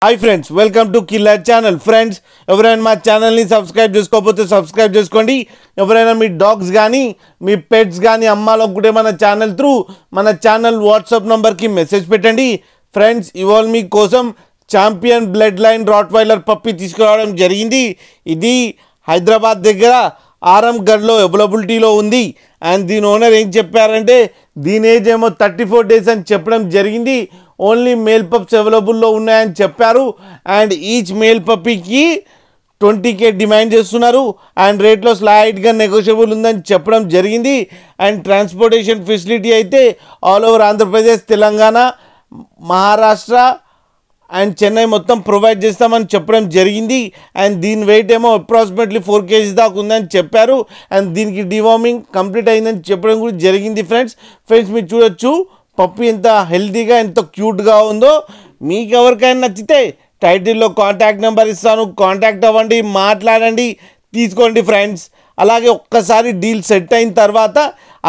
Hi friends, welcome to killer channel. Friends, ఎవరైనా మా ఛానల్ని సబ్స్క్రైబ్ చేసుకోకపోతే సబ్స్క్రైబ్ చేసుకోండి. ఎవరైనా మీ డాగ్స్ కానీ మీ పెట్స్ కానీ అమ్మాలనుకుంటే మన ఛానల్ త్రూ మన ఛానల్ వాట్సాప్ నెంబర్కి మెసేజ్ పెట్టండి. ఫ్రెండ్స్, ఇవాళ మీ కోసం ఛాంపియన్ బ్లడ్ లైన్ రాట్వైలర్ పప్పి తీసుకురావడం జరిగింది. ఇది హైదరాబాద్ దగ్గర ఆరంగఢ్లో అవైలబిలిటీలో ఉంది. అండ్ దీని ఓనర్ ఏం చెప్పారంటే దీని ఏజ్ ఏమో 34 days అని చెప్పడం జరిగింది. ఓన్లీ మేల్ పప్స్ అవైలబుల్లో ఉన్నాయని చెప్పారు. అండ్ ఈచ్ మేల్ పప్పీకి 20K డిమాండ్ చేస్తున్నారు. అండ్ రేట్లో స్లైడ్గా నెగోషియబుల్ ఉందని చెప్పడం జరిగింది. అండ్ ట్రాన్స్పోర్టేషన్ ఫెసిలిటీ అయితే all over Andhra Pradesh, Telangana, Maharashtra and Chennai మొత్తం ప్రొవైడ్ చేస్తామని చెప్పడం జరిగింది. అండ్ దీని వెయిట్ ఏమో అప్రాక్సిమేట్లీ 4 kgs దాకా ఉందని చెప్పారు. అండ్ దీనికి డివార్మింగ్ కంప్లీట్ అయిందని చెప్పడం కూడా జరిగింది. ఫ్రెండ్స్, మీరు చూడొచ్చు పప్పి ఎంత హెల్తీగా ఎంత క్యూట్గా ఉందో. మీకు ఎవరికైనా నచ్చితే టైటిల్లో కాంటాక్ట్ నెంబర్ ఇస్తాను, కాంటాక్ట్ అవ్వండి, మాట్లాడండి, తీసుకోండి ఫ్రెండ్స్. అలాగే ఒక్కసారి డీల్ సెట్ అయిన తర్వాత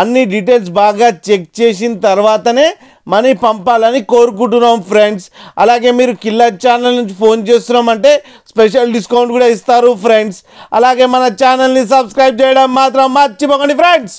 అన్ని డీటెయిల్స్ బాగా చెక్ చేసిన తర్వాతనే మనీ పంపాలని కోరుకుంటున్నాం ఫ్రెండ్స్. అలాగే మీరు కిల్లర్ ఛానల్ నుంచి ఫోన్ చేస్తున్నామంటే స్పెషల్ డిస్కౌంట్ కూడా ఇస్తారు ఫ్రెండ్స్. అలాగే మన ఛానల్ని సబ్స్క్రైబ్ చేయడం మాత్రం మర్చిపోకండి ఫ్రెండ్స్.